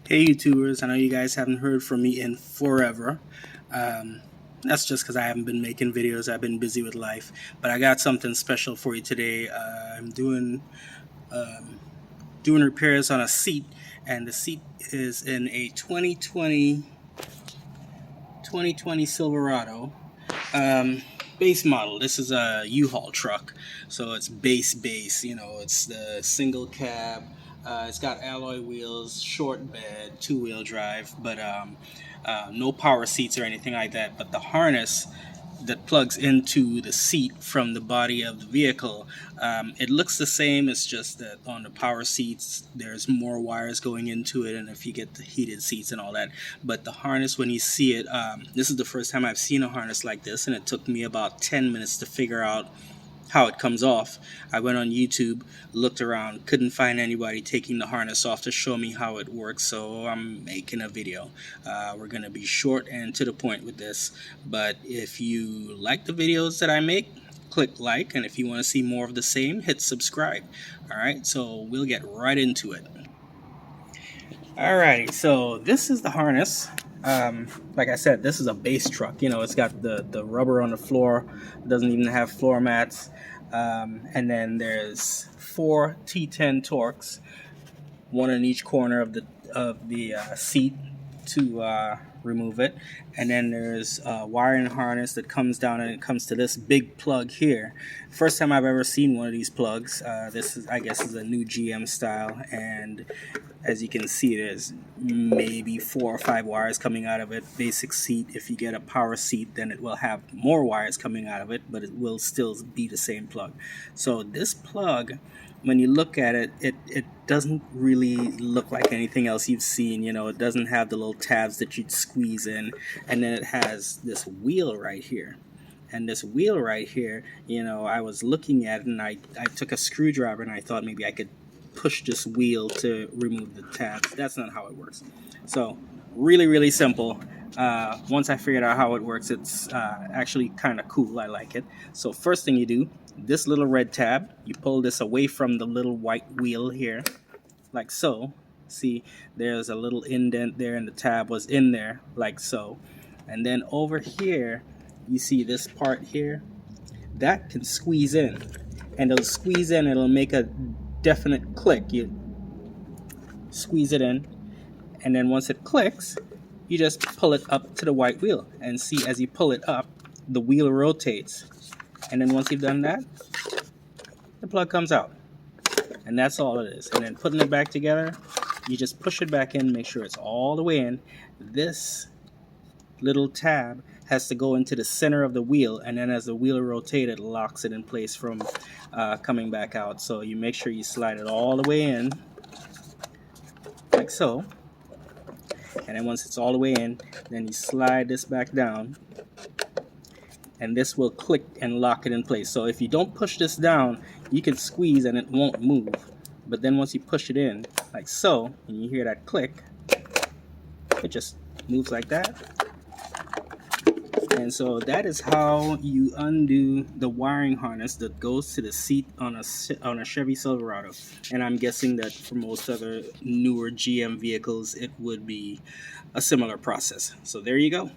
Hey YouTubers, I know you guys haven't heard from me in forever. That's just because I haven't been making videos. I've been busy with life. But I got something special for you today. I'm um, doing repairs on a seat, and the seat is in a 2020 Silverado base model. This is a U-Haul truck, so it's base. It's the single cab. It's got alloy wheels, short bed, two-wheel drive, but no power seats or anything like that. But the harness that plugs into the seat from the body of the vehicle, it looks the same. It's just that on the power seats, there's more wires going into it, and if you get the heated seats and all that. But the harness, when you see it, this is the first time I've seen a harness like this, and it took me about 10 minutes to figure out how it comes off. I went on YouTube, looked around, couldn't find anybody taking the harness off to show me how it works, so I'm making a video. We're going to be short and to the point with this, but if you like the videos that I make, click like, and if you want to see more of the same, hit subscribe. Alright, so we'll get right into it. Alrighty, so this is the harness. Like I said, this is a base truck. It's got the rubber on the floor. It doesn't even have floor mats. And then there's 4 T10 Torx, one in each corner of the seat to remove it. And then there's a wiring harness that comes down, and it comes to this big plug here. First time I've ever seen one of these plugs. This is, I guess, is a new GM style, and as you can see, there's maybe 4 or 5 wires coming out of it. Basic seat. If you get a power seat, then it will have more wires coming out of it, but it will still be the same plug. So this plug, when you look at it, it doesn't really look like anything else you've seen. It doesn't have the little tabs that you'd squeeze in, and then it has this wheel right here. And this wheel right here, I was looking at it, and I took a screwdriver, and I thought maybe I could push this wheel to remove the tabs. That's not how it works. So really simple. Once I figured out how it works, it's actually kind of cool. I like it. So first thing you do, this little red tab, you pull this away from the little white wheel here, like so. See, there's a little indent there, and the tab was in there, like so. And then over here, you see this part here, that can squeeze in, and it'll squeeze in, it'll make a definite click. You squeeze it in, and then once it clicks, you just pull it up to the white wheel, and see, as you pull it up, the wheel rotates. And then once you've done that, the plug comes out, and that's all it is. And then putting it back together, you just push it back in, make sure it's all the way in. This little tab has to go into the center of the wheel, and then as the wheel rotates, it locks it in place from coming back out. So you make sure you slide it all the way in, like so. And then once it's all the way in, then you slide this back down, and this will click and lock it in place. So if you don't push this down, you can squeeze and it won't move. But then once you push it in, like so, and you hear that click, it just moves like that. And so that is how you undo the wiring harness that goes to the seat on a Chevy Silverado. And I'm guessing that for most other newer GM vehicles, it would be a similar process. So there you go.